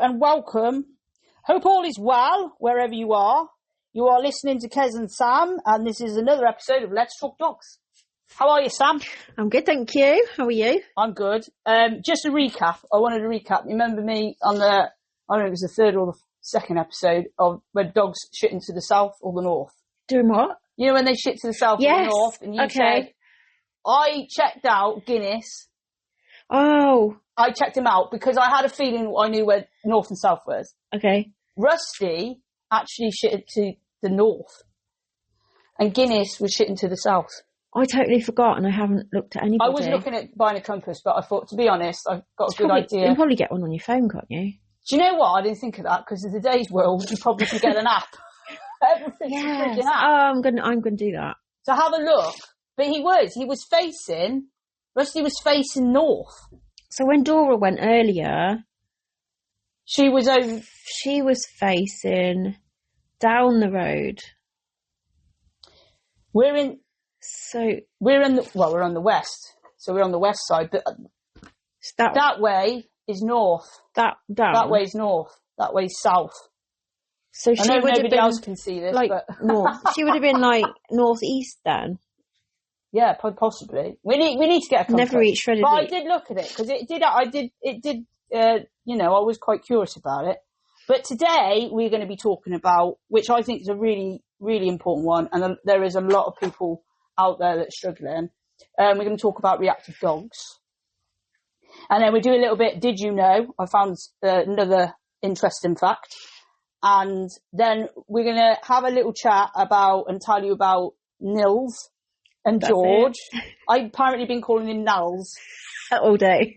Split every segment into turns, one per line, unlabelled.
and welcome. Hope all is well wherever you are. You are listening to Kez and Sam, and this is another episode of Let's Talk Dogs. How are you, Sam?
I'm good, thank you. How are you?
I'm good. Just a recap. I wanted to recap. You remember me on the, I don't know if it was the third or the second episode of when dogs shit into the south or the north.
Doing what?
You know when they shit to the south or the north? And you said, I checked out Guinness.
Oh.
I checked him out because I had a feeling I knew where north and south was.
Okay.
Rusty actually shitted to the north. And Guinness was shitting to the south.
I totally forgot and I haven't looked at anybody.
I was looking at buying a compass, but I thought, to be honest, I've got a good idea.
You can probably get one on your phone, can't you?
Do you know what? I didn't think of that because in today's world, you probably could get an app. Everything's a freaking app.
Oh, I'm going to do that.
So have a look. But Rusty was facing north.
So when Dora went earlier,
she was
facing down the road.
We're on the west. So we're on the west side, but that way is north. That way is north. That way is south.
So she would have been,
else can see this,
like,
but
north. She would have been like northeast then.
Yeah, possibly. We need to get a compass.
Never eat shredded
wheat. But I did look at it because I was quite curious about it. But today we're going to be talking about, which I think is a really, really important one, and there is a lot of people out there that are struggling. We're going to talk about reactive dogs. And then we do a little bit, did you know? I found another interesting fact. And then we're going to have a little chat about and tell you about Nils and George. I've apparently been calling him Nels.
All day,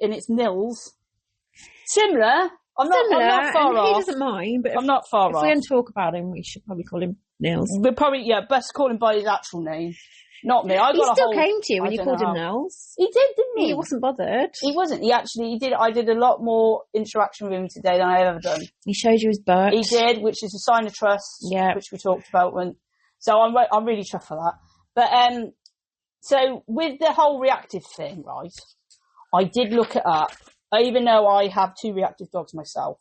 and it's Nils. Similar. I'm not far off.
He doesn't mind, but
I'm not far off.
If we're going to talk about him, we should probably call him Nils.
We're probably, best call him by his actual name. Not me.
He still came to you when you called him Nels.
He did, didn't he?
He wasn't bothered.
He wasn't. He did. I did a lot more interaction with him today than I've ever done.
He showed you his butt.
He did, which is a sign of trust.
Yeah.
Which we talked about so I'm really chuffed for that. But so with the whole reactive thing, right? I did look it up. Even though I have 2 reactive dogs myself,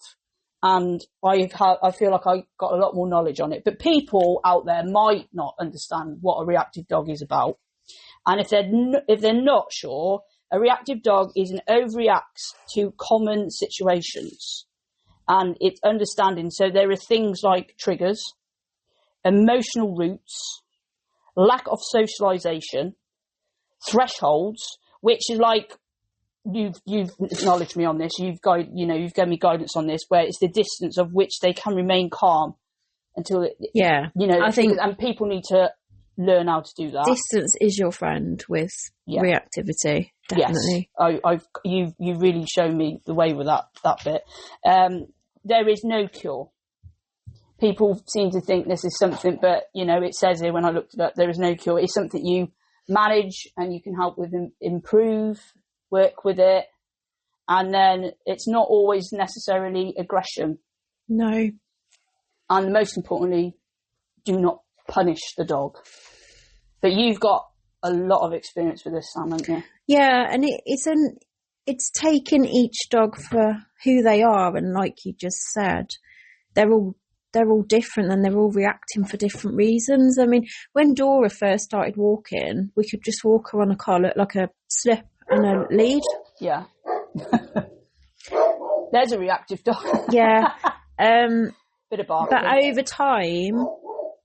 and I feel like I got a lot more knowledge on it. But people out there might not understand what a reactive dog is about. And if they're not sure, a reactive dog is an overreacts to common situations. And it's understanding. So there are things like triggers, emotional roots, lack of socialization, thresholds, which is like, You've acknowledged me on this. You've given me guidance on this, where it's the distance of which they can remain calm until I think, and people need to learn how to do that.
Distance is your friend with reactivity. Definitely.
Yes, you've really shown me the way with that bit. There is no cure. People seem to think this is something, but it says here when I looked it up, there is no cure. It's something you manage and you can help with improve. Work with it, and then it's not always necessarily aggression.
No.
And most importantly, do not punish the dog. But you've got a lot of experience with this, Sam, haven't you?
Yeah, and it's taken each dog for who they are, and like you just said, they're all different and they're all reacting for different reasons. I mean, when Dora first started walking, we could just walk her on a collar, like a slip and a lead.
Yeah. There's a reactive dog.
Yeah.
Bit of bark.
But over time,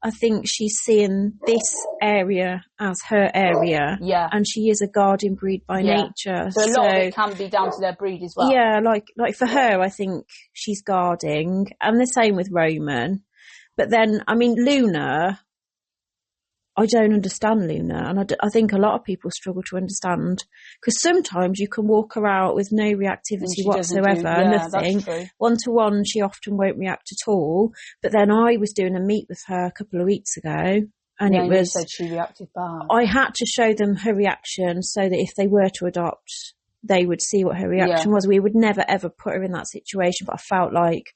I think she's seeing this area as her area.
Yeah.
And she is a guardian breed by nature.
So a lot of it can be down to their breed as well.
Yeah, like for her, I think she's guarding. And the same with Roman. But then, I mean, Luna, I don't understand Luna. And I think a lot of people struggle to understand. Because sometimes you can walk her out with no reactivity whatsoever, nothing. One-to-one, she often won't react at all. But then I was doing a meet with her a couple of weeks ago. And it was,
you said she reacted bad.
I had to show them her reaction so that if they were to adopt, they would see what her reaction was. We would never, ever put her in that situation. But I felt like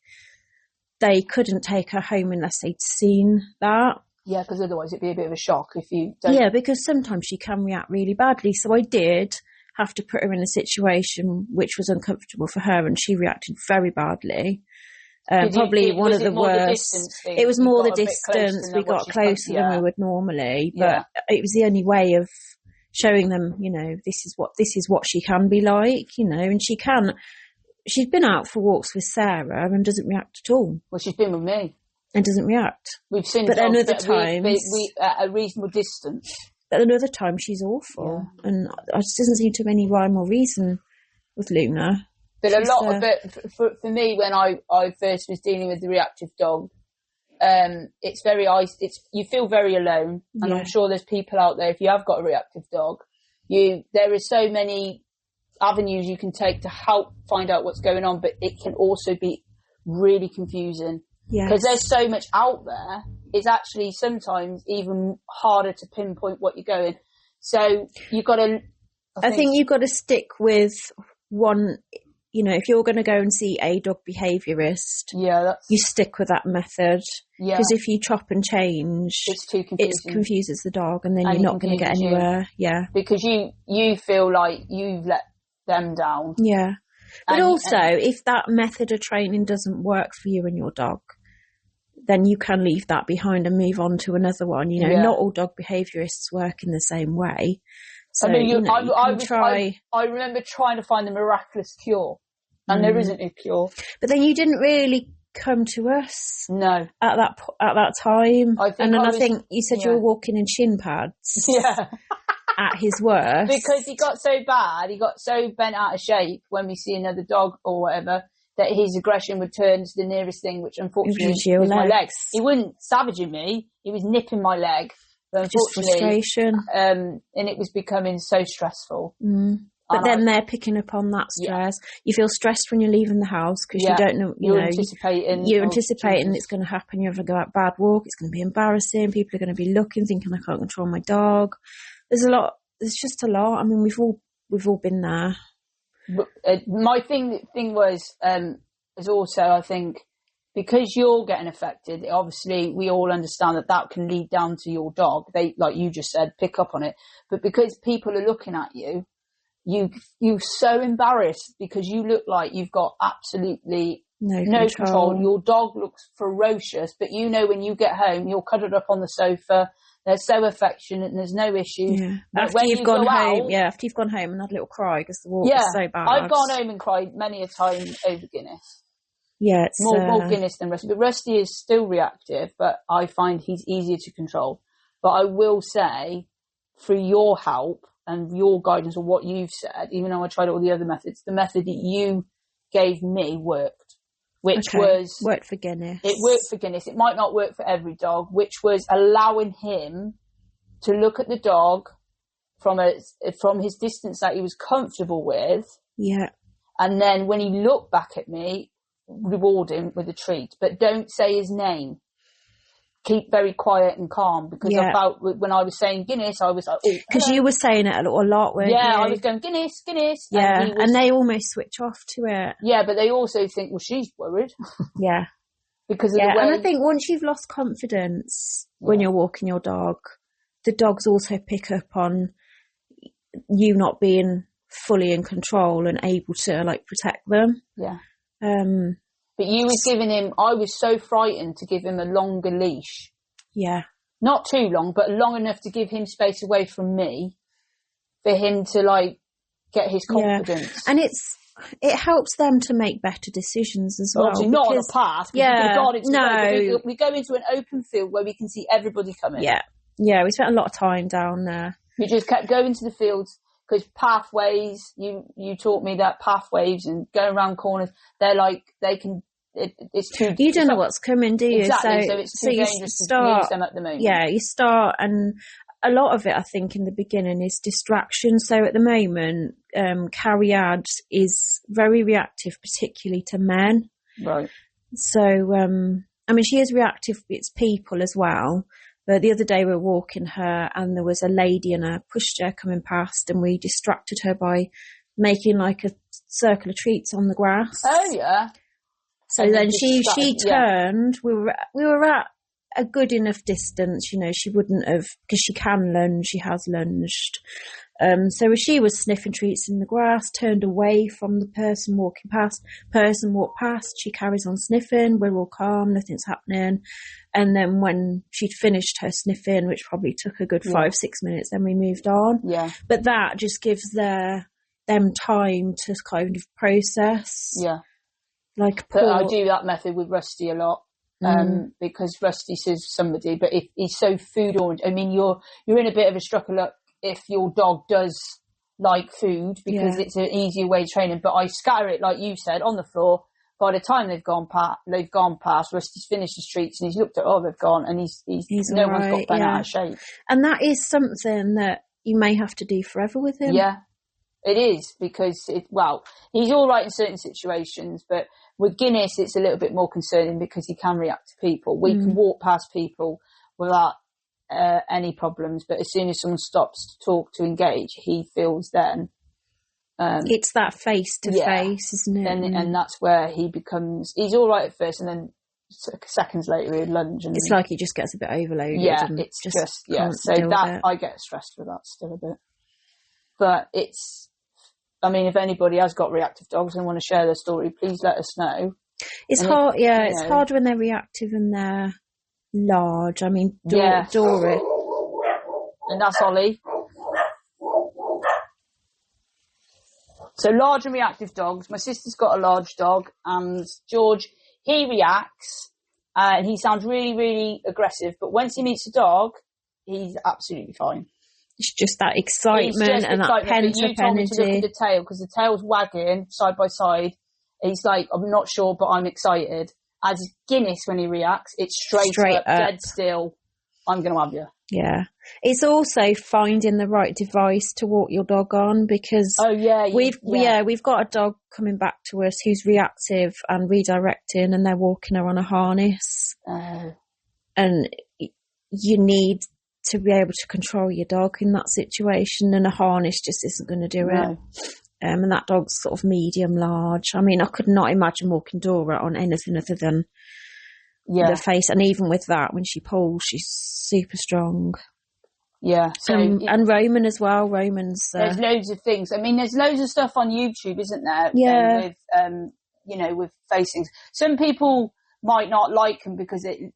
they couldn't take her home unless they'd seen that.
Yeah, because otherwise it'd be a bit of a shock if you don't.
Yeah, because sometimes she can react really badly. So I did have to put her in a situation which was uncomfortable for her, and she reacted very badly. Probably one of the worst. It was more the distance. We got closer than we would normally, but it was the only way of showing them, you know, this is what she can be like, you know, and she can. She's been out for walks with Sarah and doesn't react at all.
Well, she's been with me
and doesn't react.
We've seen,
but then other times
we at a reasonable distance.
But another time she's awful, and it just doesn't seem to have any rhyme or reason with Luna.
But a lot of it, for me, when I first was dealing with the reactive dog, it's you feel very alone, and I'm sure there's people out there, if you have got a reactive dog, there are so many avenues you can take to help find out what's going on, but it can also be really confusing. Because there's so much out there, it's actually sometimes even harder to pinpoint what you're going. So you've got to...
I think you've got to stick with one... You know, if you're going to go and see a dog behaviourist, you stick with that method. Because if you chop and change,
it's too confusing.
It confuses the dog, and then you're not going to get anywhere.
Because you feel like you've let them down.
But also, if that method of training doesn't work for you and your dog, then you can leave that behind and move on to another one. You know, not all dog behaviourists work in the same way. So, I mean,
I remember trying to find the miraculous cure, and there isn't a cure.
But then you didn't really come to us.
No.
At that time. I think you said you were walking in shin pads. At his worst.
Because he got so bad, he got so bent out of shape when we see another dog or whatever, that his aggression would turn to the nearest thing, which unfortunately was my legs. He wasn't savaging me, he was nipping my leg. But
just frustration.
And it was becoming so stressful.
But then they're picking up on that stress. You feel stressed when you're leaving the house because you don't know. You're anticipating it's going to happen. You're going to go out bad walk. It's going to be embarrassing. People are going to be looking, thinking I can't control my dog. There's a lot. There's just a lot. I mean, we've all been there.
My thing was is also, I think, because you're getting affected, obviously we all understand that can lead down to your dog. They, like you just said, pick up on it. But because people are looking at you, you're so embarrassed because you look like you've got absolutely no control. Your dog looks ferocious, but you know when you get home, you're cuddled up on the sofa. They're so affectionate and there's no issues.
After you've gone home and had a little cry because the walk was so bad.
I've gone home and cried many a time over Guinness.
It's
more Guinness than Rusty. But Rusty is still reactive, but I find he's easier to control. But I will say, through your help and your guidance or what you've said, even though I tried all the other methods, the method that you gave me worked.
Worked for Guinness.
It worked for Guinness. It might not work for every dog, which was allowing him to look at the dog from his distance that he was comfortable with. And then when he looked back at me, reward him with a treat, but don't say his name. Keep very quiet and calm, because I felt when I was saying Guinness, I was like, oh,
because you were saying it a lot, weren't you?
I was going Guinness,
and they almost switch off to it.
But they also think, well, she's worried. Because of the way.
And I think once you've lost confidence when you're walking your dog, the dogs also pick up on you not being fully in control and able to like protect them. But
you was giving him, I was so frightened to give him a longer leash. Not too long, but long enough to give him space away from me for him to like get his confidence.
And it helps them to make better decisions as well.
Obviously not on a path. We go into an open field where we can see everybody coming.
We spent a lot of time down there.
We just kept going to the fields. Because pathways, you taught me that pathways and going around corners, they're like, it's too...
You don't know what's coming, do you?
Exactly, so it's too dangerous to use them at the moment.
You start, and a lot of it, I think, in the beginning is distraction. So at the moment, Cariad is very reactive, particularly to men.
Right.
So, I mean, she is reactive, it's people as well. But the other day we were walking her and there was a lady in a pushchair coming past, and we distracted her by making like a circle of treats on the grass.
Oh yeah.
So and then she turned. We were at a good enough distance, you know. She wouldn't have, because she can lunge. She has lunged. So as she was sniffing treats in the grass, turned away from the person walking past, person walked past, she carries on sniffing, we're all calm, nothing's happening. And then when she'd finished her sniffing, which probably took a good 5-6 minutes, then we moved on.
Yeah.
But that just gives them time to kind of process.
Yeah.
Like
I do that method with Rusty a lot. Because Rusty says somebody, but if he's so food oriented, I mean, you're in a bit of a struggle if your dog does like food, because it's an easier way of training. But I scatter it, like you said, on the floor. By the time they've gone past, Rusty's finished his treats and he's looked at, they've gone, and he's no one's got bent out of shape. And
that is something that you may have to do forever with him.
Yeah, it is, because he's all right in certain situations, but with Guinness, it's a little bit more concerning because he can react to people. We can walk past people without any problems, but as soon as someone stops to talk, to engage, he feels then.
It's that face to face, isn't it?
And that's where he's all right at first, and then seconds later he'll lunge. And
it's like he just gets a bit overloaded.
Yeah, it's just so that I get stressed with that still a bit. But if anybody has got reactive dogs and want to share their story, please let us know.
It's hard, it's hard when they're reactive and they're large. I mean, Dora.
And that's Ollie. So large and reactive dogs. My sister's got a large dog, and George, he reacts, and he sounds really, really aggressive. But once he meets a dog, he's absolutely fine.
It's just that excitement and that pent-up energy. You told me to look at the tail, because the tail's wagging side by side. He's like, I'm not sure, but I'm excited. As Guinness, when he reacts, it's straight up, dead still. I'm going to have you. Yeah. It's also finding the right device to walk your dog on, because we've got a dog coming back to us who's reactive and redirecting, and they're walking her on a harness. And you need to be able to control your dog in that situation, and a harness just isn't going to do it. And that dog's sort of medium large. I mean, I could not imagine walking Dora on anything other than the face, and even with that, when she pulls, she's super strong. Yeah. So and Roman as well. Roman's
there's loads of things. I mean, there's loads of stuff on YouTube, isn't there?
Yeah.
With facings. Some people might not like them because it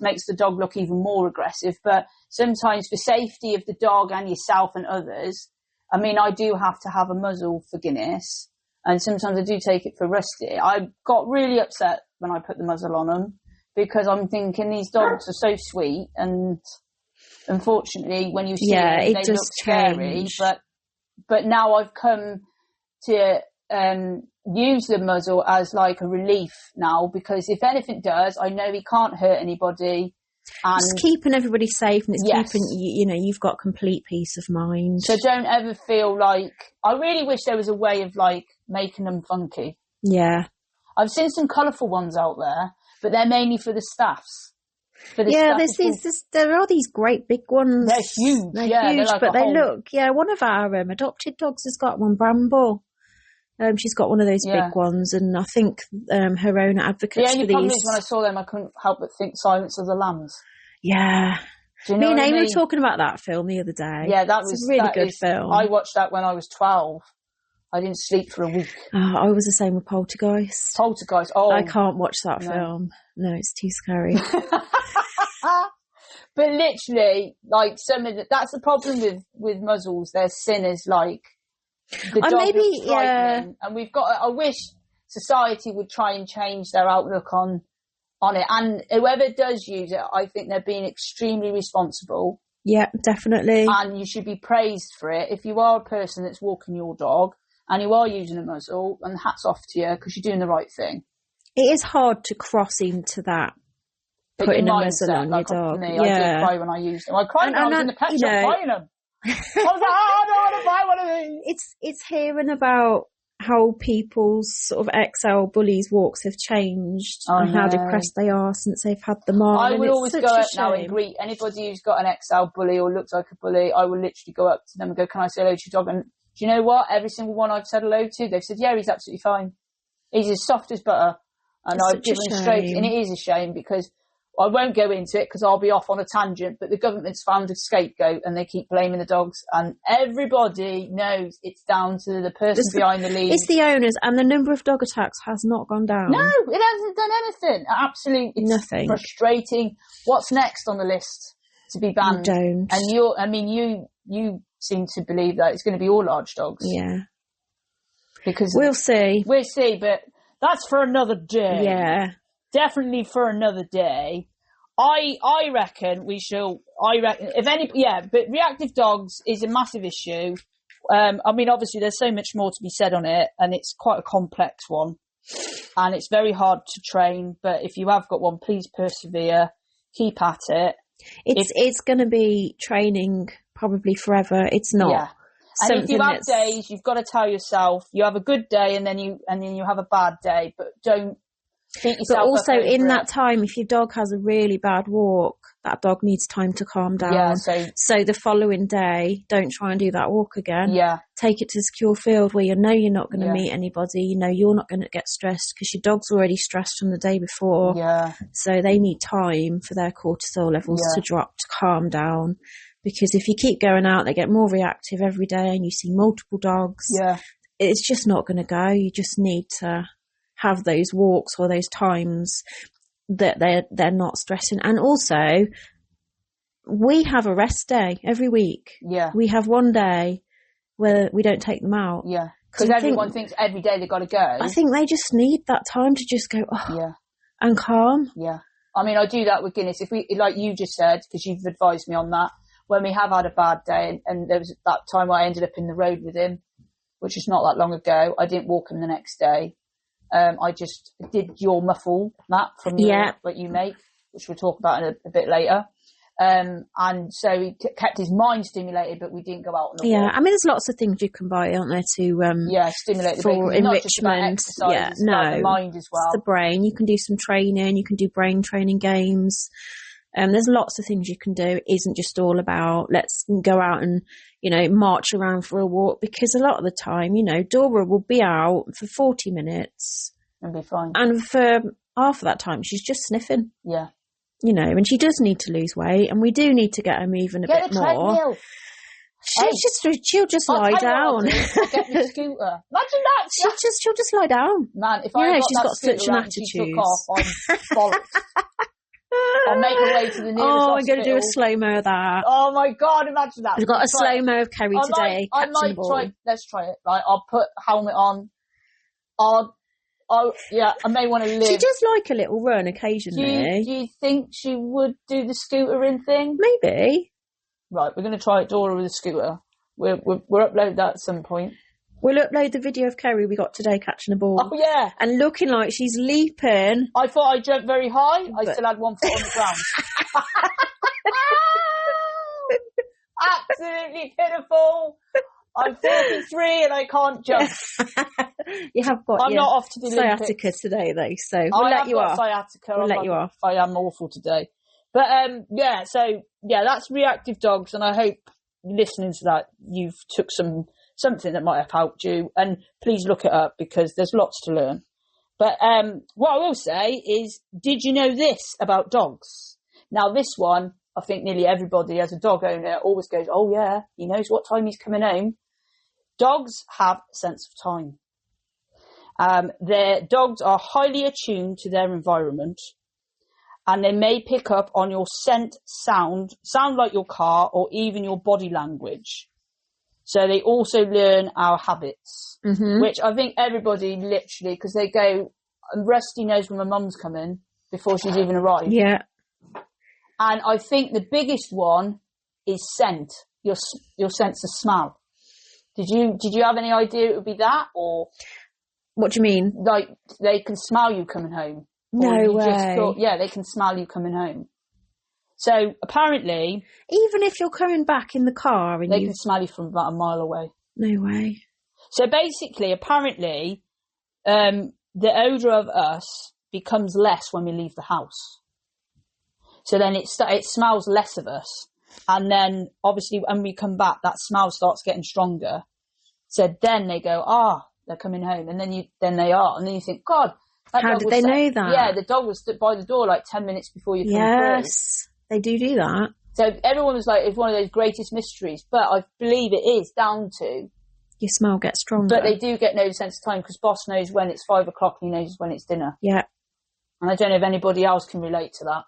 makes the dog look even more aggressive. But sometimes, for safety of the dog and yourself and others, I mean, I do have to have a muzzle for Guinness, and sometimes I do take it for Rusty. I got really upset when I put the muzzle on them, because I'm thinking these dogs are so sweet, and unfortunately, when you see them, they look scary. But now I've come to use the muzzle as like a relief now, because if anything does, I know he can't hurt anybody. And
it's keeping everybody safe, and it's keeping, you've got complete peace of mind.
So don't ever feel like, I really wish there was a way of like making them funky.
Yeah.
I've seen some colourful ones out there, but they're mainly for the staffs.
There are these great big ones.
They're huge. They're huge,
like, but they look, one of our adopted dogs has got one, Bramble. She's got one of those big ones, and I think her owner advocates for these.
The only problem is, when I saw them, I couldn't help but think Silence of the Lambs.
Yeah. Me and Amy were talking about that film the other day.
Yeah, that was
a really good film.
I watched that when I was 12. I didn't sleep for a week.
I was the same with Poltergeist.
I
can't watch that film. No, it's too scary.
But literally, like, that's the problem with muzzles. Their sin is like, the dog looks frightening, and we've got. I wish society would try and change their outlook on it. And whoever does use it, I think they're being extremely responsible.
Yeah, definitely.
And you should be praised for it. If you are a person that's walking your dog and you are using a muzzle, and hats off to you, because you're doing the right thing. It
is hard to cross into that. Putting a muzzle on your dog.
I did cry when I used them. I cried when I was in the pet shop buying them. I was like, I don't want to buy one of these.
It's hearing about how people's sort of XL bullies' walks have changed, and how depressed they are since they've had them on.
I would always go up now and greet anybody who's got an XL bully or looks like a bully. I will literally go up to them and go, "Can I say hello to your dog?" And do you know what? Every single one I've said hello to, they've said, "Yeah, he's absolutely fine. He's as soft as butter." And I've given straight, and it is a shame, because I won't go into it because I'll be off on a tangent, but the government's found a scapegoat and they keep blaming the dogs, and everybody knows it's down to the person behind the lead.
It's the owners, and the number of dog attacks has not gone down.
No, it hasn't done anything. Absolutely, it's
nothing.
Frustrating. What's next on the list to be banned?
Don't.
And you seem to believe that it's going to be all large dogs.
Yeah.
Because
we'll see.
We'll see, but that's for another day.
Yeah.
Definitely for another day. I reckon we shall. But reactive dogs is a massive issue. I mean, obviously, there's so much more to be said on it, and it's quite a complex one, and it's very hard to train. But if you have got one, please persevere, keep at it.
It's going to be training probably forever. It's not.
Yeah. And if you have days, you've got to tell yourself you have a good day, and then you have a bad day, but don't.
But also in that time, if your dog has a really bad walk, that dog needs time to calm down.
Yeah,
so the following day, don't try and do that walk again.
Yeah.
Take it to a secure field where you know you're not going to meet anybody. You know you're not going to get stressed because your dog's already stressed from the day before.
Yeah.
So they need time for their cortisol levels to drop, to calm down. Because if you keep going out, they get more reactive every day and you see multiple dogs.
Yeah.
It's just not going to go. You just need to have those walks or those times that they're not stressing. And also, we have a rest day every week.
Yeah.
We have one day where we don't take them out.
Yeah. Because everyone thinks every day they've got to go.
I think they just need that time to just go, and calm.
Yeah. I mean, I do that with Guinness. If we, like you just said, because you've advised me on that, when we have had a bad day, and there was that time I ended up in the road with him, which is not that long ago, I didn't walk him the next day. I just did your muffle, Matt, from what you make, which we'll talk about in a bit later. And so he kept his mind stimulated, but we didn't go out on the walk.
I mean, there's lots of things you can buy, aren't there, to
stimulate the
for
brain.
enrichment.
Not just about exercise, it's about the mind as well.
It's the brain. You can do some training. You can do brain training games. There's lots of things you can do. It isn't just all about let's go out and, march around for a walk, because a lot of the time, Dora will be out for 40 minutes.
And be fine.
And for half of that time, she's just sniffing.
Yeah.
And she does need to lose weight, and we do need to get her moving a bit more. She'll just lie down.
I'll get my scooter. Imagine that.
She'll just lie down.
Man, if I
she's got such an attitude.
She took off, I'm bollocks. I'll make my way to the nearest hospital.
I'm going to do a slow-mo of that.
Oh my God, imagine that.
We've got a slow-mo of Kerry today.
I might try. Let's try it. Right, I'll put helmet on. I may want to live.
She does like a little run occasionally.
Do you think she would do the scootering thing?
Maybe.
Right, we're going to try it, Dora, with a scooter. We'll upload that at some point.
We'll upload the video of Kerry we got today catching a ball.
Oh, yeah.
And looking like she's leaping.
I thought I jumped very high. I still had one foot on the ground. Absolutely pitiful. I'm 43 and I can't jump.
You have got
I'm not off to the
sciatica today, though, so we'll let you off.
Sciatica.
We'll let you off.
I am awful today. But, that's reactive dogs, and I hope listening to that you've took something that might have helped you, and please look it up because there's lots to learn. But what I will say is, did you know this about dogs? Now, this one, I think nearly everybody as a dog owner always goes, oh yeah, he knows what time he's coming home. Dogs have a sense of time. Their dogs are highly attuned to their environment, and they may pick up on your scent, sound like your car, or even your body language. So they also learn our habits, which I think everybody literally, because they go, Rusty knows when my mum's coming before she's even arrived.
Yeah.
And I think the biggest one is scent, your sense of smell. Did you have any idea it would be that, or
what do you mean?
Like they can smell you coming home?
No way.
They can smell you coming home. So apparently,
even if you're coming back in the car, and
they can smell you from about a mile away.
No way.
So basically, apparently, the odour of us becomes less when we leave the house. So then it smells less of us, and then obviously when we come back, that smell starts getting stronger. So then they go, they're coming home, and then they are, and then you think, God,
How did they know that?
Yeah, the dog was stood by the door like 10 minutes before you come through.
Yes, they do that.
So everyone was like, it's one of those greatest mysteries. But I believe it is down to...
Your smell gets stronger.
But they do get no sense of time because Boss knows when it's 5 o'clock and he knows when it's dinner.
Yeah.
And I don't know if anybody else can relate to that.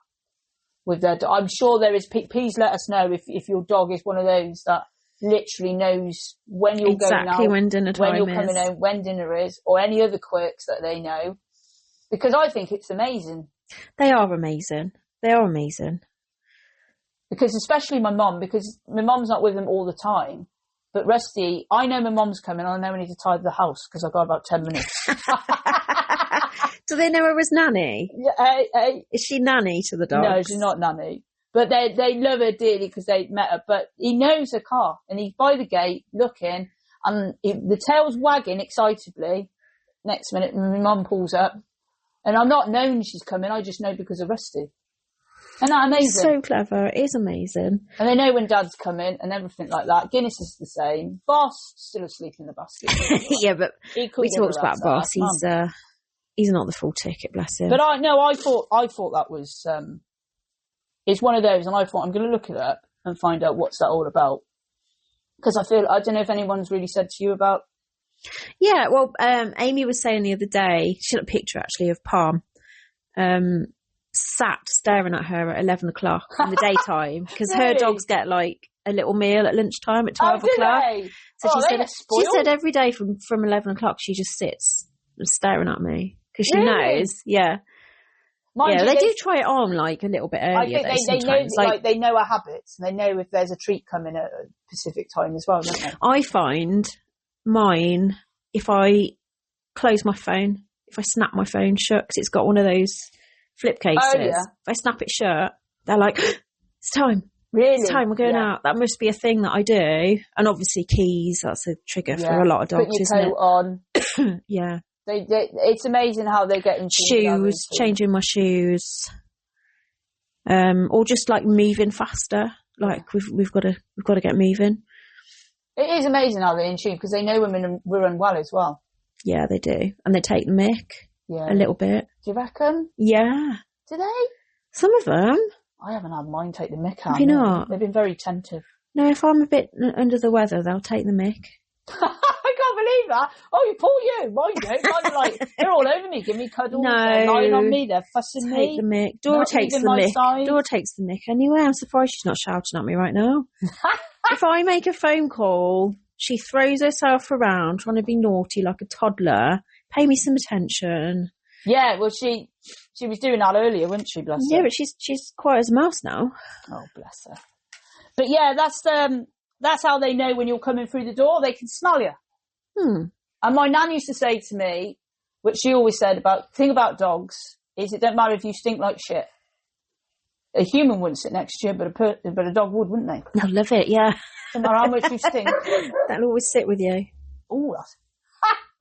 With their I'm sure there is... Please let us know if your dog is one of those that literally knows when you're going out.
Exactly when dinner time is.
When you're coming home, when dinner is, or any other quirks that they know. Because I think it's amazing.
They are amazing. They are amazing.
Because especially my mum, because my mum's not with them all the time. But Rusty, I know my mum's coming, I know we need to tidy the house because I've got about 10 minutes.
Do they know her as Nanny? Is she Nanny to the dogs?
No, she's not Nanny. But they love her dearly because they met her. But he knows her car and he's by the gate looking and the tail's wagging excitedly. Next minute, my mum pulls up and I'm not knowing she's coming. I just know because of Rusty. Isn't that amazing?
It's so clever. It is amazing.
And they know when Dad's coming and everything like that. Guinness is the same. Boss still asleep in the basket.
Yeah, but we talked about Boss. He's not the full ticket, bless him.
But I thought that was it's one of those, and I thought I'm going to look it up and find out what's that all about. Because I don't know if anyone's really said to you about.
Yeah, well, Amy was saying the other day, she had a picture actually of Palm. Sat staring at her at 11 o'clock in the daytime because
Really?
her dogs get like a little meal at lunchtime at 12 o'clock.
They?
So
she
said every day from 11 o'clock she just sits staring at me because she
Really?
knows. Yeah.
Mind you,
they do try it on like a little bit earlier.
I think they know, they know our habits and they know if there's a treat coming at a specific time as well, don't they?
I find mine, if I close my phone, if I snap my phone shut, because it's got one of those flip cases.
Oh, yeah.
If I snap it shut, they're like, it's time.
Really?
It's time, we're going out. That must be a thing that I do. And obviously keys, that's a trigger for a lot of dogs,
Putting your
isn't
coat on.
it? Yeah.
It's amazing how they get into
shoes, changing my shoes. Or just like moving faster. Like we've got to get moving.
It is amazing how they're in tune because they know we're unwell as well.
Yeah, they do. And they take the mick.
Yeah.
A little bit.
Do you reckon?
Yeah.
Do they?
Some of them.
I haven't had mine take the mick out.
Have you not?
They've been very attentive.
No, if I'm a bit under the weather, they'll take the mick.
I can't believe that. Oh, poor you. Mine don't. Mine are like, they're all over me, giving me cuddles.
No.
They're lying on me. They're fussing me.
Take the mick. Dora takes the mick.
Side.
Dora takes the mick anyway. I'm surprised she's not shouting at me right now. If I make a phone call, she throws herself around trying to be naughty like a toddler. Pay me some attention.
Yeah, well, she was doing that earlier, wasn't she? Bless her.
Yeah, but she's quiet as a mouse now.
Oh, bless her. But yeah, that's how they know when you're coming through the door. They can smell you. And my nan used to say to me, which she always said about, thing about dogs is it don't matter if you stink like shit. A human wouldn't sit next to you, but a dog would, wouldn't they?
I love it, yeah.
No matter how much you stink.
That'll always sit with you.
Oh, that's...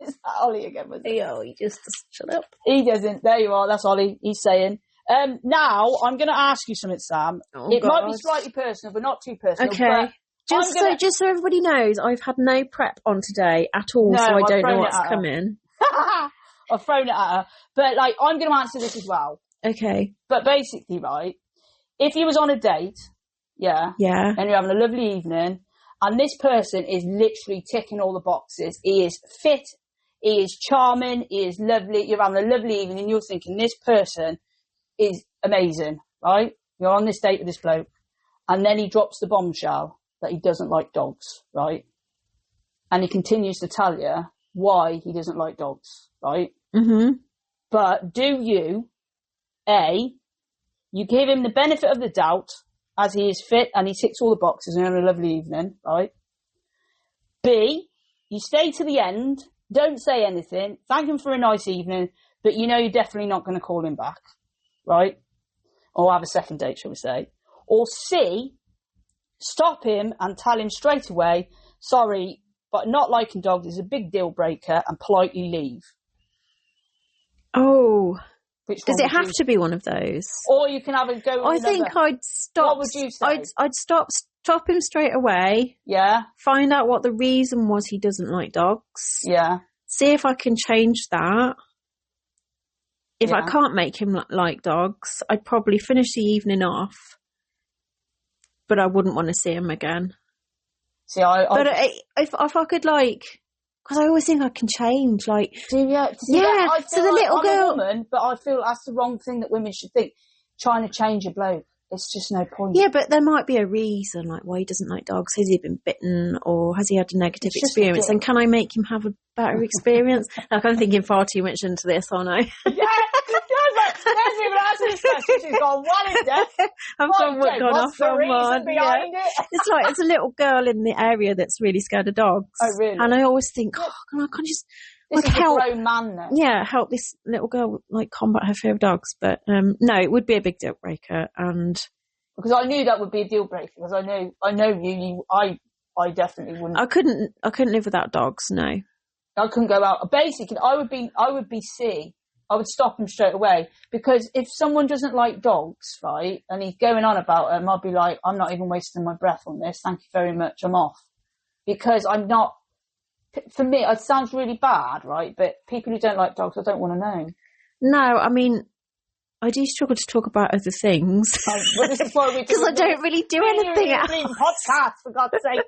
Is that Ollie again? Was it?
Oh, he just shut up.
He doesn't. There you are. That's Ollie. He's saying. Now, I'm going to ask you something, Sam. It might be slightly personal, but not too personal.
Okay. Just so everybody knows, I've had no prep on today at all, so I don't know what's coming.
I've thrown it at her. But, like, I'm going to answer this as well.
Okay.
But basically, right, if you was on a date, yeah, and you're having a lovely evening, and this person is literally ticking all the boxes. He is fit, he is charming, he is lovely, you're having a lovely evening, and you're thinking, this person is amazing, right? You're on this date with this bloke, and then he drops the bombshell that he doesn't like dogs, right? And he continues to tell you why he doesn't like dogs, right?
Mm-hmm.
But do you, A, you give him the benefit of the doubt, as he is fit and he ticks all the boxes and having a lovely evening, right? B, you stay to the end, don't say anything, thank him for a nice evening, but you know you're definitely not going to call him back, right? Or have a second date, shall we say. Or C, stop him and tell him straight away, sorry, but not liking dogs is a big deal breaker, and politely leave.
Oh,
Does
it have to be one of those?
Or you can have a go with
I think I'd stop.
What would you say?
I'd stop him straight away.
Yeah.
Find out what the reason was he doesn't like dogs.
Yeah.
See if I can change that. if I can't make him like dogs, I'd probably finish the evening off, but I wouldn't want to see him again.
See,
if I could, like, because I always think I can change, like,
so the
little girl,
I'm a woman, but I feel that's the wrong thing that women should think. Trying to change a bloke, it's just no point.
Yeah, but there might be a reason, like, why he doesn't like dogs. Has he been bitten, or has he had a negative experience? And can I make him have a better experience? Like, I'm thinking far too much into this, aren't I?
There's even asked this question. She's gone, what is that?
I've gone off on one.
Behind it?
It's like, there's a little girl in the area that's really scared of dogs.
Oh, really?
And I always think, I can't just...
This
like,
is a grown man then.
Yeah, help this little girl, like, combat her fear of dogs. But no, it would be a big deal breaker. And
because I knew that would be a deal breaker. Because I know you. I definitely wouldn't.
I couldn't live without dogs. No,
I couldn't go out. Basically, I would stop him straight away, because if someone doesn't like dogs, right, and he's going on about them, I'd be like, I'm not even wasting my breath on this. Thank you very much. I'm off, because I'm not. For me, it sounds really bad, right? But people who don't like dogs, I don't want to know.
No, I mean, I do struggle to talk about other things.
Because
I don't really do anything else.
Podcast, for God's sake.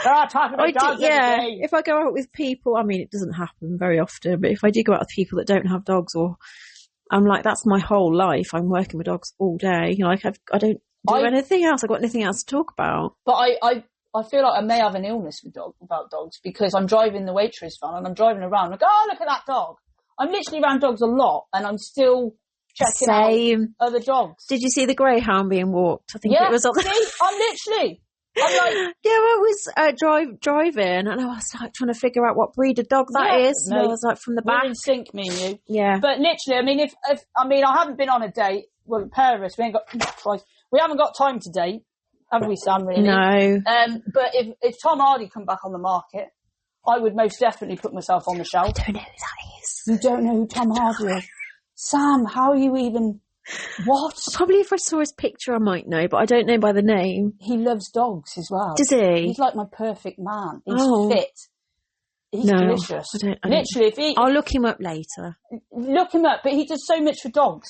Talking about dogs every day.
If I go out with people, I mean, it doesn't happen very often, but if I do go out with people that don't have dogs, or I'm like, that's my whole life. I'm working with dogs all day. Like, I don't do anything else. I've got nothing else to talk about.
But I feel like I may have an illness about dogs, because I'm driving the Waitrose van and I'm driving around like, oh, look at that dog. I'm literally around dogs a lot, and I'm still checking out other dogs.
Did you see the greyhound being walked? I think it was on.
I'm like,
yeah, I was driving, and I was like trying to figure out what breed of dog that is. No, I was like, from the back.
We're in sync, me and you.
Yeah.
But literally, I mean, if I haven't been on a date. Well, a pair of us, we haven't got time to date. Haven't we, Sam, really?
No.
But if Tom Hardy come back on the market, I would most definitely put myself on the shelf.
I don't know who that is.
You don't know who Tom Hardy is? Sam, how are you even... What?
Probably if I saw his picture I might know, but I don't know by the name.
He loves dogs as well.
Does he?
He's like my perfect man. He's fit. He's delicious. Literally,
I'll look him up later.
Look him up, but he does so much for dogs.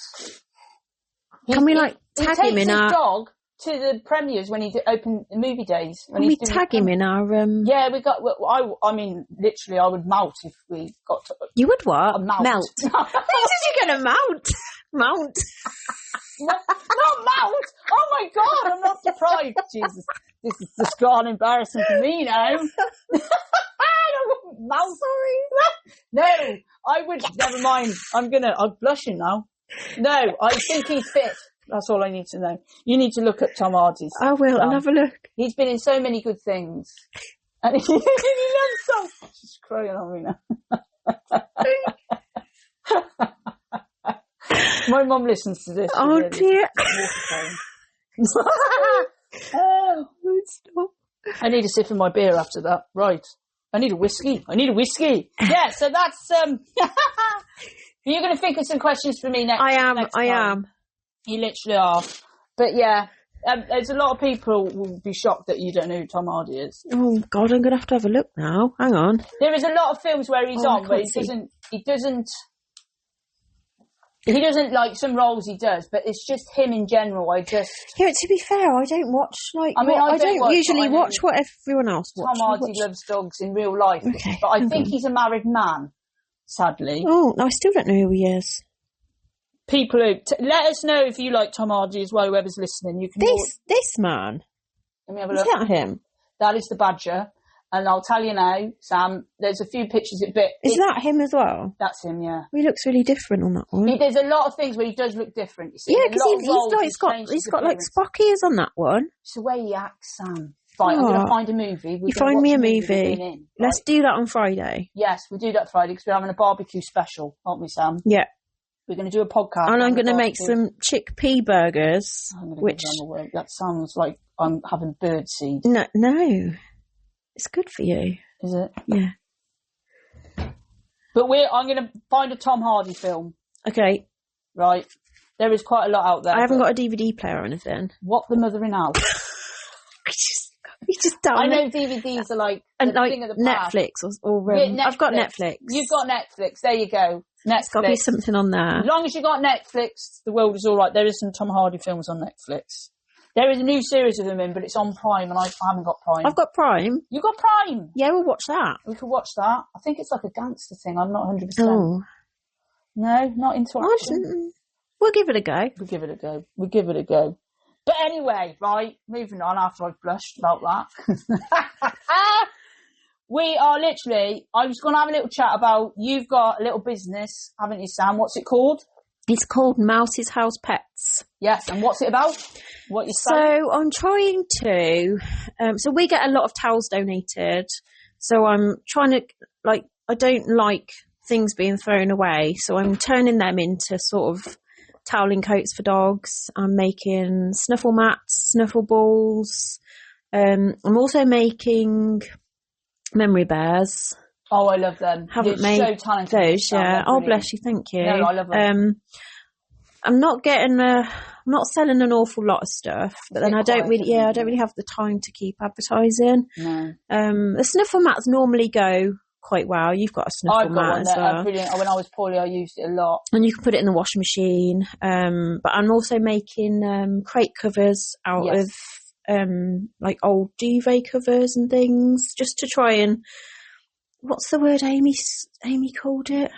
Can we tag him in our...
dog to the premieres when he opened the movie days.
Can we tag him in our...
Yeah, we got... I mean, literally, I would melt if we got to...
You would what?
Melt.
How did you going to mount? Mount?
Not mount! Oh my God, I'm not surprised. Jesus, this is just gone embarrassing for me now. Mount? Sorry. No, I would... Never mind. I'm blushing now. No, I think he's fit. That's all I need to know. You need to look at Tom Hardy's.
I will. I'll have a look.
He's been in so many good things. And he loves so... She's crying on me now. My mum listens to this.
Oh, dear.
Oh, stop. I need a sip of my beer after that. Right. I need a whiskey. Yeah, so that's... You're going to think of some questions for me next time.
I am.
You literally are. But yeah, there's a lot of people who will be shocked that you don't know who Tom Hardy is.
Oh God, I'm going to have a look now. Hang on.
There is a lot of films where he's on, but he doesn't like some roles he does, but it's just him in general.
Yeah, to be fair, I don't watch I don't usually watch what everyone else watches.
Tom Hardy loves dogs in real life,
okay,
but I think he's a married man, sadly.
Oh, I still don't know who he is.
People who let us know if you like Tom Hardy as well. Whoever's listening, you can.
This man.
Let me have a look.
Is that him?
That is the Badger, and I'll tell you now, Sam. There's a few pictures.
Is that him as well?
That's him. Yeah.
He looks really different on that one.
There's a lot of things where he does look different. You see.
Yeah, because he's got like Spock ears on that one.
It's the way he acts, Sam. Right, I'm going to find a movie.
You find me a movie. Let's do that on Friday.
Yes, we'll do that Friday because we're having a barbecue special, aren't we, Sam?
Yeah.
We're going to do a podcast.
And I'm going to make some chickpea burgers.
That sounds like I'm having bird seed.
No. It's good for you.
Is it?
Yeah.
But I'm going to find a Tom Hardy film.
Okay.
Right. There is quite a lot out there.
I haven't got a DVD player or anything.
What the mothering out?
You just don't.
I know DVDs are like thing of the past.
Netflix or I've got Netflix.
You've got Netflix. There you go.
It's got to be something on there.
As long as you got Netflix, the world is all right. There is some Tom Hardy films on Netflix. There is a new series of them in, but it's on Prime, and I haven't got Prime.
I've got Prime.
You got Prime?
Yeah, we'll watch that.
We could watch that. I think it's like a gangster thing. I'm not 100%.
Oh.
No, not into action.
We'll give it a go.
We'll give it a go. But anyway, right, moving on after I've blushed about that. We are literally, I was going to have a little chat about, you've got a little business, haven't you, Sam? What's it called?
It's called Mouse's House Pets.
Yes, and what's it about? What you say?
So I'm trying to, so we get a lot of towels donated. So I'm trying to, like, I don't like things being thrown away. So I'm turning them into sort of toweling coats for dogs. I'm making snuffle mats, snuffle balls. I'm also making memory bears.
Oh, I love them.
Haven't made
so talented
those, yeah. Oh, bless you, thank you.
No, I love them.
I'm not selling an awful lot of stuff, but then I don't really have the time to keep advertising.
No.
The snuffle mats normally go quite well. You've got a snuffle mat as well.
Brilliant. When I was poorly, I used it a lot.
And you can put it in the washing machine. But I'm also making crate covers out of like old duvet covers and things, just to try and, what's the word Amy called it?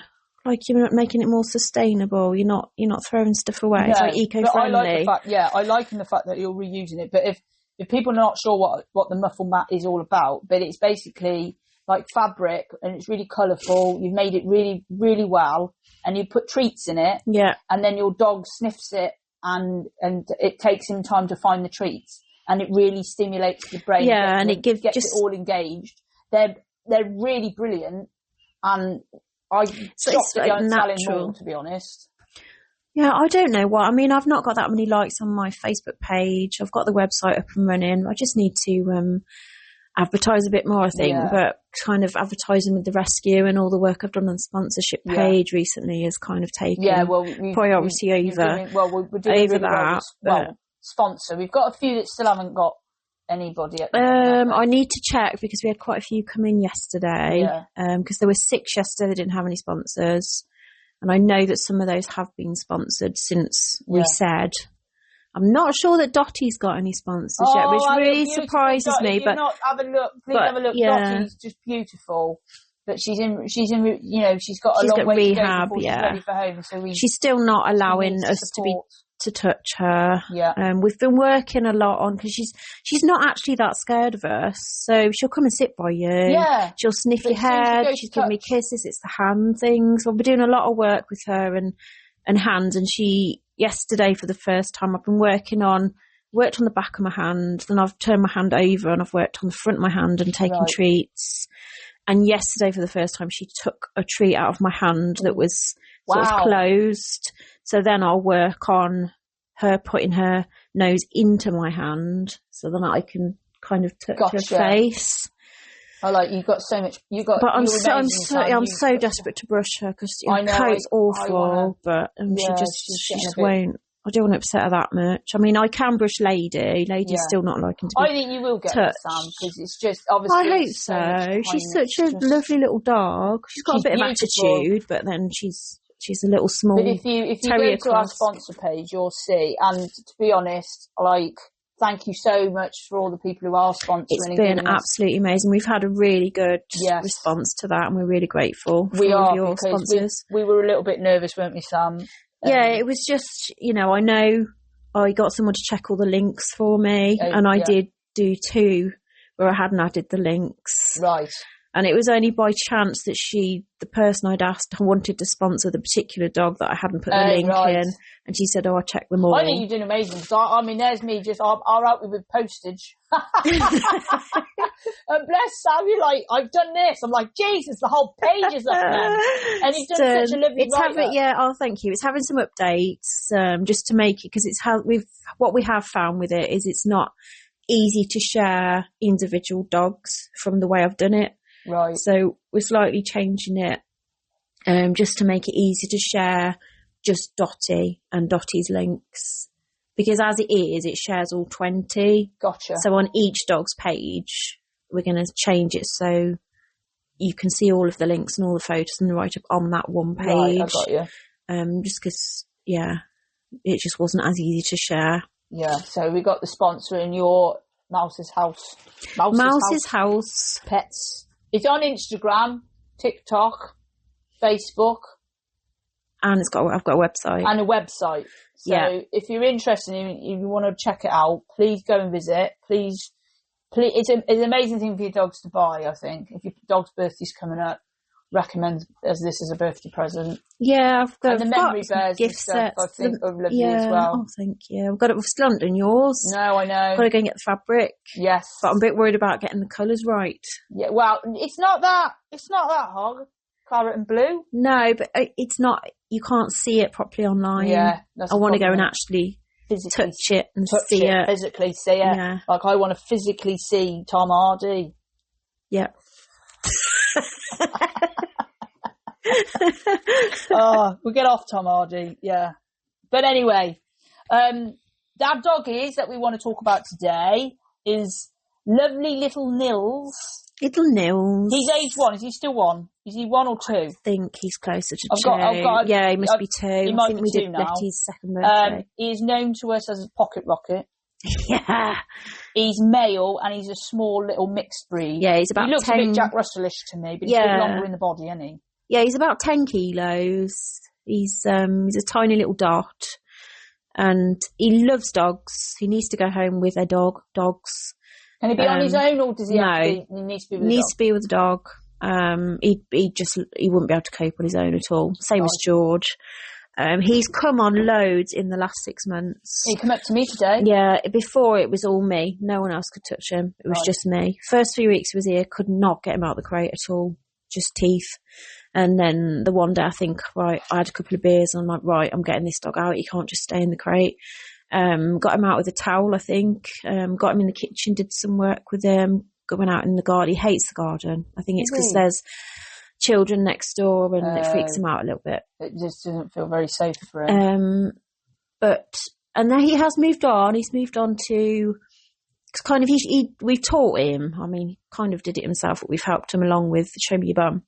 Like, you're not making it more sustainable. You're not throwing stuff away.
No,
it's like eco-friendly.
I like the fact that you're reusing it. But if people are not sure what the muffle mat is all about, but it's basically like fabric and it's really colourful. You've made it really, really well, and you put treats in it.
Yeah.
And then your dog sniffs it, and it takes him time to find the treats, and it really stimulates the brain.
Yeah, and it gets
it all engaged. They're really brilliant, and I'm shocked that you aren't selling more, to be honest.
Yeah, I don't know what. I mean, I've not got that many likes on my Facebook page. I've got the website up and running. I just need to advertise a bit more, I think. Yeah. But kind of advertising with the rescue and all the work I've done on the sponsorship page recently has kind of taken priority over.
We're doing really that. Sponsor. We've got a few that still haven't got anybody at the moment.
I need to check because we had quite a few come in yesterday. Because there were 6 yesterday that didn't have any sponsors, and I know that some of those have been sponsored since we said. I'm not sure that Dottie's got any sponsors yet, which really surprises me. But
have a look. Please have a look. Dottie's just beautiful. But she's in. She's got a long way
rehab,
to go before she's ready for home. So
she's still not allowing us to touch her. We've been working a lot on, because she's not actually that scared of us, so she'll come and sit by you, she'll sniff your head, she's giving me kisses. It's the hand things. We'll be doing a lot of work with her and hands, and she yesterday, for the first time, I've been worked on the back of my hand, then I've turned my hand over and I've worked on the front of my hand and taken treats. And yesterday, for the first time, she took a treat out of my hand that was sort of closed. So then I'll work on her putting her nose into my hand, so then I can kind of touch her face.
I like, you've got so much.
But I'm so desperate to brush her, because her coat's awful. She just won't. I don't want to upset her that much. I mean, I can brush Lady. Lady's still not liking to be
I think you will get
touched.
Her, Sam, because it's just obviously.
I hope so. She's such a lovely little dog. She's got a bit of attitude, but then she's a little small.
But if you go to our sponsor page, you'll see. And to be honest, thank you so much for all the people who are sponsoring.
It's been absolutely amazing. We've had a really good response to that, and we're really grateful for all of your sponsors.
We were a little bit nervous, weren't we, Sam?
Yeah, it was just, I know I got someone to check all the links for me, and I did do 2 where I hadn't added the links.
Right.
And it was only by chance that the person I'd asked wanted to sponsor the particular dog that I hadn't put the link in. And she said, I checked them all.
I think you're doing amazing. Because there's me I'll help you with postage. And bless Sam, you're like, I've done this. I'm like, Jesus, the whole page is up now. And you've done such a lovely write-up.
Thank you. It's having some updates, just to make it, because it's what we have found with it is it's not easy to share individual dogs from the way I've done it.
Right.
So we're slightly changing it, just to make it easy to share just Dottie and Dottie's links, because as it is, it shares all 20.
Gotcha.
So on each dog's page, we're going to change it so you can see all of the links and all the photos and the write-up on that one page.
Right, I got you.
Just because, it just wasn't as easy to share.
Yeah, so we got the sponsor in your Mouse's House.
Mouse's House.
Pets. It's on Instagram, TikTok, Facebook.
And I've got a website.
And a website. So if you're interested, if you want to check it out, please go and visit. Please. It's an amazing thing for your dogs to buy, I think. If your dog's birthday's coming up, recommend as this as a birthday present.
Yeah, I've got
the memory bears
gift
and stuff,
sets.
I think, are lovely as well.
Oh, thank you. I've got it. Still not done yours.
No, I know.
I've got to go and get the fabric.
Yes,
but I'm a bit worried about getting the colours right.
Yeah, well, it's not that hard. Claret and blue.
No, but it's not. You can't see it properly online.
Yeah,
I want to go and actually physically touch it and see it.
Physically see it. Yeah. Like I want to physically see Tom Hardy.
Yeah.
We'll get off Tom Hardy. Yeah. But anyway, that doggies that we want to talk about today is lovely little Nils.
Little Nils.
He's age 1. Is he still 1? Is he 1 or 2?
I think he's closer to 2. Yeah, he must be 2.
He might
I think
be
we
2
did
now.
Letty's second birthday.
He is known to us as a pocket rocket.
Yeah.
He's male and he's a small little mixed breed.
Yeah, he's about 10.
He looks a bit Jack Russellish to me, but he's a bit longer in the body, isn't he?
Yeah, he's about 10 kilos. He's a tiny little dot. And he loves dogs. He needs to go home with a dogs.
Can he be on his own, or does he have to be,
he
needs to be with
needs to be with a dog. He wouldn't be able to cope on his own at all. Same as George. He's come on loads in the last 6 months.
He come up to me today.
Yeah, before it was all me. No one else could touch him. It was just me. First few weeks he was here, could not get him out of the crate at all. Just teeth. And then the one day I think, I had a couple of beers and I'm like, right, I'm getting this dog out. He can't just stay in the crate. Got him out with a towel, I think. Got him in the kitchen, did some work with him. Went out in the garden. He hates the garden. I think it's because there's children next door and it freaks him out a little bit.
It just doesn't feel very safe for him.
And then he has moved on. He's moved on to kind of, we've taught him. I mean, he kind of did it himself, but we've helped him along with show me your bum.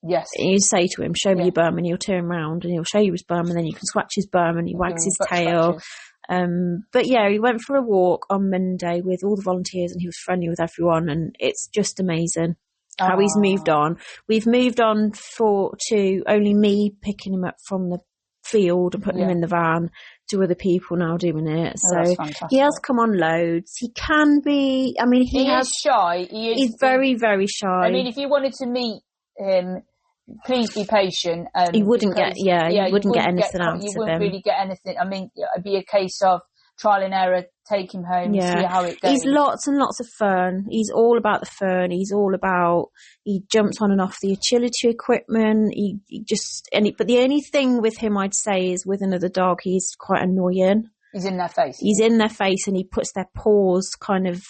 Yes.
And you say to him, show me your bum, and he'll turn around and he'll show you his bum, and then you can scratch his bum and he wags his tail. But yeah, he went for a walk on Monday with all the volunteers and he was friendly with everyone, and it's just amazing how he's moved on. We've moved on to only me picking him up from the field and putting him in the van, to other people now doing it. So he has come on loads. He can be, I mean, he is
shy.
He's very, very shy.
I mean, if you wanted to meet him, please be patient.
He wouldn't get anything out of him.
You wouldn't really get anything. I mean, it'd be a case of trial and error, take him home, see how it goes.
He's lots and lots of fun. He's all about the fun. He jumps on and off the utility equipment. But the only thing with him, I'd say, is with another dog, he's quite annoying.
He's in their face.
He's in their face and he puts their paws kind of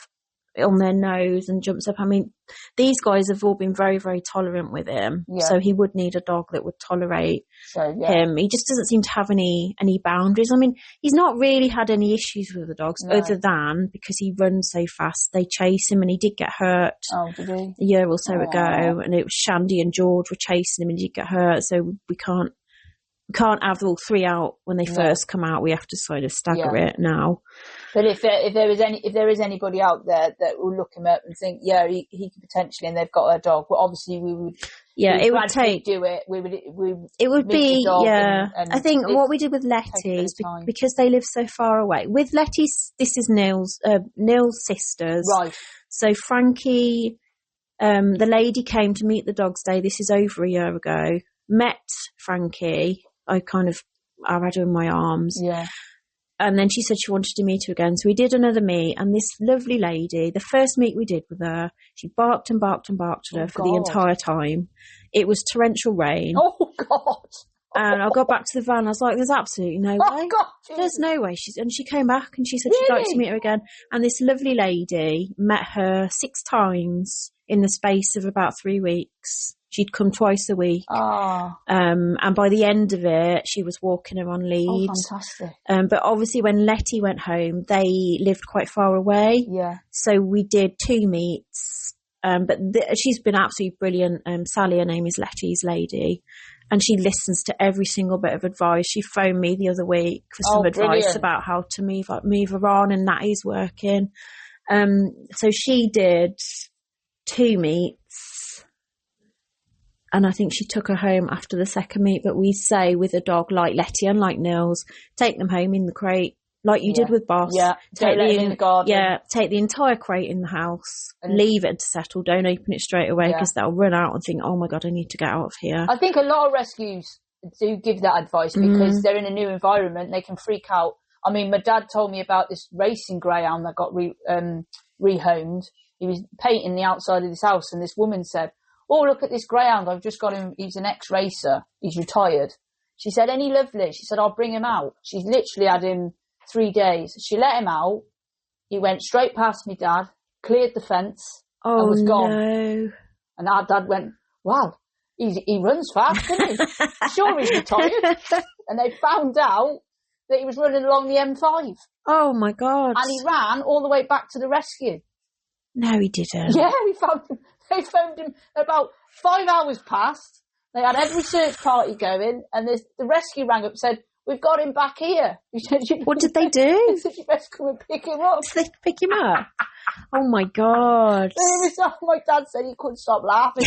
on their nose and jumps up. I mean, these guys have all been very, very tolerant with him. Yeah. So he would need a dog that would tolerate him. He just doesn't seem to have any boundaries. I mean, he's not really had any issues with the dogs other than because he runs so fast. They chase him and he did get hurt.
Oh, did he?
A year or so ago. And it was Shandy and George were chasing him and he did get hurt. So we can't have all three out when they first come out. We have to sort of stagger it now.
But if there is anybody out there that will look him up and think, he could potentially, and they've got a dog, well, obviously we would. Yeah, it would take. Do it. It
would be. And I think what we did with Letty is because they live so far away. With Letty's, this is Neil's sisters. Right. So Frankie, the lady came to meet the dogs day. This is over a year ago. Met Frankie. I had her in my arms. Yeah. And then she said she wanted to meet her again. So we did another meet. And this lovely lady, the first meet we did with her, she barked and barked and barked at her for the entire time. It was torrential rain.
Oh, God.
And I got back to the van. I was like, there's absolutely no way. God, there's no way. And she came back and she said she'd like to meet her again. And this lovely lady met her 6 times in the space of about 3 weeks. She'd come twice a week. And by the end of it, she was walking her on lead.
Oh, fantastic.
But obviously when Letty went home, they lived quite far away.
Yeah.
So we did 2 meets. But she's been absolutely brilliant. Sally, her name is Letty's lady, and she listens to every single bit of advice. She phoned me the other week for some advice about how to move her on, and that is working. So she did 2 meets, and I think she took her home after the second meet. But we say with a dog like Letty and like Nils, take them home in the crate. Like you did with Boss.
Yeah, take them in the garden.
Yeah, take the entire crate in the house, and leave it to settle. Don't open it straight away because they'll run out and think, oh my God, I need to get out of here.
I think a lot of rescues do give that advice because they're in a new environment. They can freak out. I mean, my dad told me about this racing greyhound that got rehomed. He was painting the outside of his house, and this woman said, oh, look at this greyhound. I've just got him. He's an ex-racer. He's retired. She said, ain't he lovely? She said, I'll bring him out. She's literally had him 3 days. She let him out. He went straight past me dad, cleared the fence, and was gone. No. And our dad went, wow, he runs fast, doesn't he? Sure, he's retired. And they found out that he was running along the M5.
Oh my God.
And he ran all the way back to the rescue.
No, he didn't.
Yeah, they phoned him about 5 hours past. They had every search party going, and the rescue rang up and said, we've got him back here.
What did they do?
They said, you best come and pick him up.
Did they pick him up? Oh my God.
My dad said he couldn't stop laughing.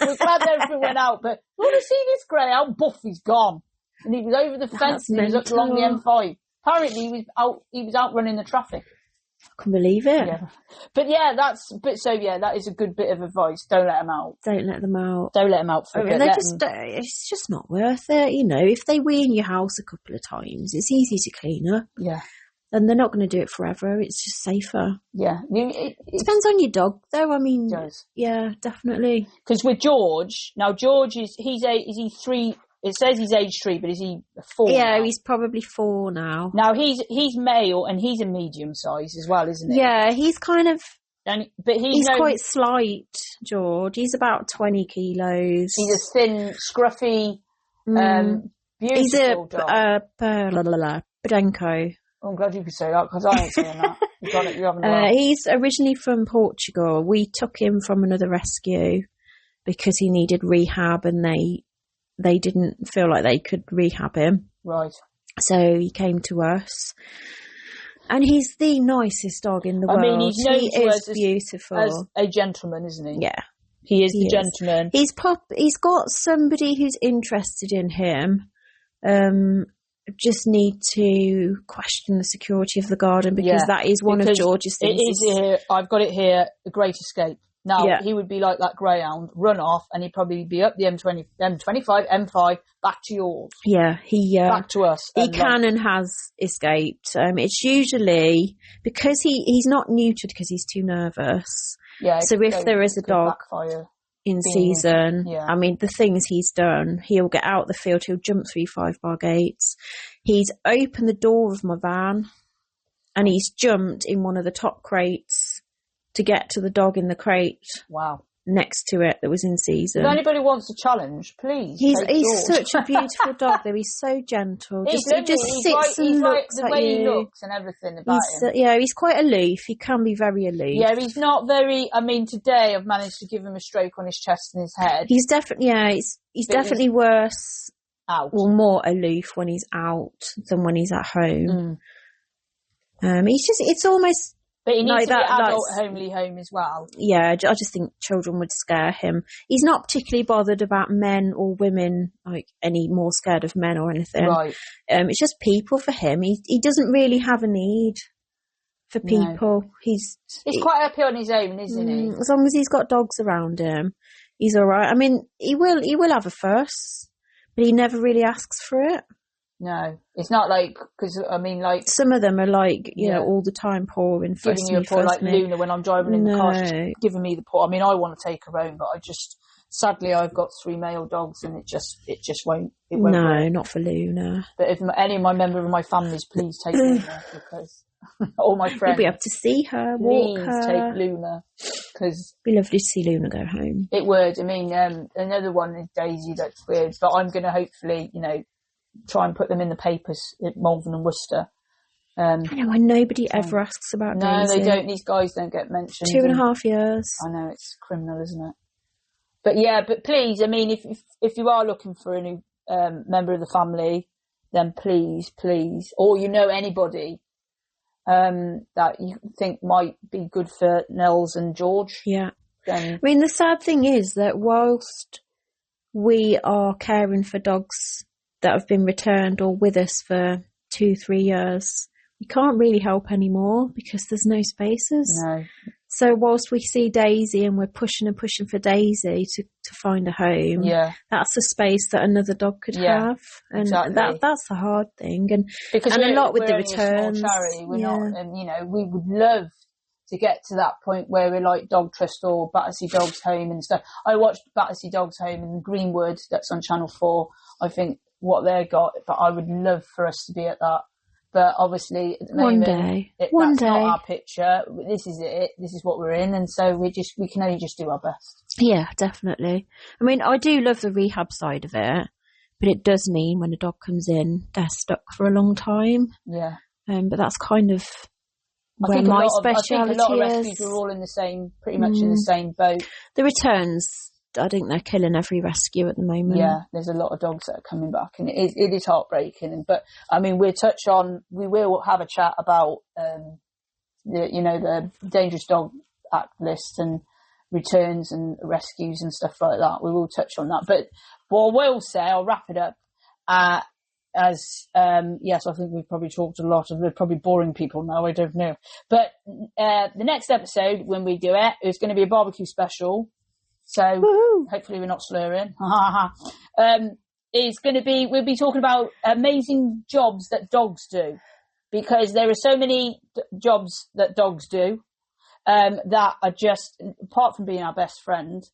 We're glad everything went out, but you want to see this greyhound? Buff, he's gone. And he was over the fence and he was up along the M5. Apparently he was out running the traffic.
I can believe it.
Yeah. But that is a good bit of advice. Don't let them out.
Don't let them out.
Don't let them out for a bit.
It's just not worth it. You know, if they wee in your house a couple of times, it's easy to clean up.
Yeah.
And they're not going to do it forever. It's just safer.
Yeah.
It depends on your dog, though. I mean,
it does.
Yeah, definitely.
Because with George, now George is he 3? It says he's age 3, but is he 4?
Yeah,
now?
He's probably 4 now.
Now he's male and he's a medium size as well, isn't he?
Yeah, he's kind of.
But
he's quite slight, George. He's about 20 kilos.
He's a thin, scruffy, beautiful dog.
Budenko.
Oh, I'm glad you could say that because I ain't saying that. You haven't
he's originally from Portugal. We took him from another rescue because he needed rehab, and they didn't feel like they could rehab him.
Right.
So he came to us. And he's the nicest dog in the world.
I mean, he's known
he is beautiful.
As a gentleman, isn't he?
Yeah.
He is the gentleman.
He's got somebody who's interested in him. Just need to question the security of the garden because that is one of George's things.
It is here. I've got it here. The Great Escape. Now, he would be like that greyhound, run off, and he'd probably be up the M25, M5, back to yours.
Yeah,
back to us.
He can and has escaped. It's usually because he's not neutered because he's too nervous. Yeah. So if there is a dog in season, I mean, the things he's done, he'll get out the field, he'll jump through 5-bar gates. He's opened the door of my van, and he's jumped in one of the top crates to get to the dog in the crate.
Wow.
Next to it that was in season.
If anybody wants a challenge, please.
He's such a beautiful dog though. He's so gentle. He just sits and looks at you. The way he looks and everything about him.
Yeah,
he's quite aloof. He can be very aloof.
Yeah, he's not very. I mean, today I've managed to give him a stroke on his chest and his head.
He's definitely he's definitely worse
out.
Or more aloof when he's out than when he's at home. It's almost.
But he needs to be adult homely home as well.
Yeah, I just think children would scare him. He's not particularly bothered about men or women, like any more scared of men or anything.
Right.
It's just people for him. He doesn't really have a need for people. No.
He's quite happy on his own, isn't he?
As long as he's got dogs around him, he's all right. I mean, he will have a fuss, but he never really asks for it.
No, it's not like, because I mean, like
some of them are like, you know, all the time pawing,
giving you a paw, like Luna when I'm driving in the car, she's giving me the paw. I mean, I want to take her home, but sadly, I've got 3 male dogs, and it just won't. It won't work.
Not for Luna.
But if any of my members of my families, please take Luna because all my friends,
you'll be able to see her, walk her.
Take Luna because
it'd be lovely to see Luna go home.
It would. I mean, another one is Daisy. That's weird, but I'm going to hopefully, try and put them in the papers at Malvern and Worcester.
I know, and nobody ever asks about Daisy.
No, they don't. These guys don't get mentioned.
2.5 years.
I know, it's criminal, isn't it? But yeah, but please, I mean, if you are looking for a new member of the family, then please, or you know anybody that you think might be good for Nels and George.
Yeah.
Then...
I mean, the sad thing is that whilst we are caring for dogs that have been returned or with us for 2-3 years, we can't really help anymore because there's no spaces.
No.
So whilst we see Daisy and we're pushing and pushing for Daisy to find a home, that's a space that another dog could have. And
exactly.
that's the hard thing. And
because
a lot with the
only
returns.
A small charity. We're not, and you know, we would love to get to that point where we're like Dog Trust or Battersea Dogs Home and stuff. I watched Battersea Dogs Home in Greenwood, that's on Channel 4. I think what they got, but I would love for us to be at that. But obviously, at the moment, that's not our picture. This is it. This is what we're in, and so we can only just do our best.
Yeah, definitely. I mean, I do love the rehab side of it, but it does mean when a dog comes in, they're stuck for a long time.
Yeah.
But that's kind of where my speciality is.
I think a lot of rescues are all in the same, pretty much in the same boat.
The returns, I think they're killing every rescue at the moment.
Yeah, there's a lot of dogs that are coming back, and it is heartbreaking. But I mean, we will have a chat about the Dangerous Dog Act list and returns and rescues and stuff like that. We will touch on that. But what I will say, I'll wrap it up. Yes, I think we've probably talked a lot, and we're probably boring people now. I don't know, but the next episode when we do it is going to be a barbecue special. So hopefully we're not slurring. It's going to be, we'll be talking about amazing jobs that dogs do, because there are so many jobs that dogs do that are just, apart from being our best friend,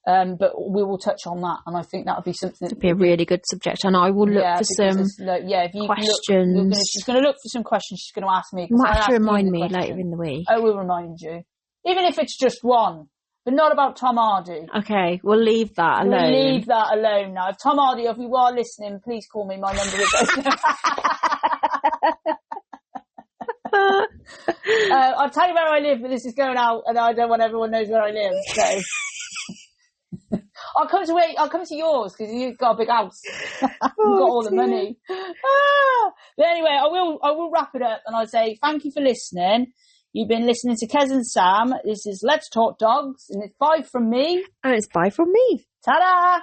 but we will touch on that, and I think that would be something. It'd
be a really good subject, and I will look for some
if you
questions.
She's going to look for some questions. She's going to ask me.
You might have to remind me later in the week.
I will remind you, even if it's just one. But not about Tom Hardy.
Okay, we'll leave that alone.
We'll leave that alone now. If Tom Hardy, if you are listening, please call me. My number is open. I'll tell you where I live, but this is going out, and I don't want everyone knows where I live. So I'll come to yours because you've got a big house. You've got all the money. But anyway, I will wrap it up, and I'll say thank you for listening. You've been listening to Kez and Sam. This is Let's Talk Dogs, and it's bye from me.
And it's bye from me.
Ta-da!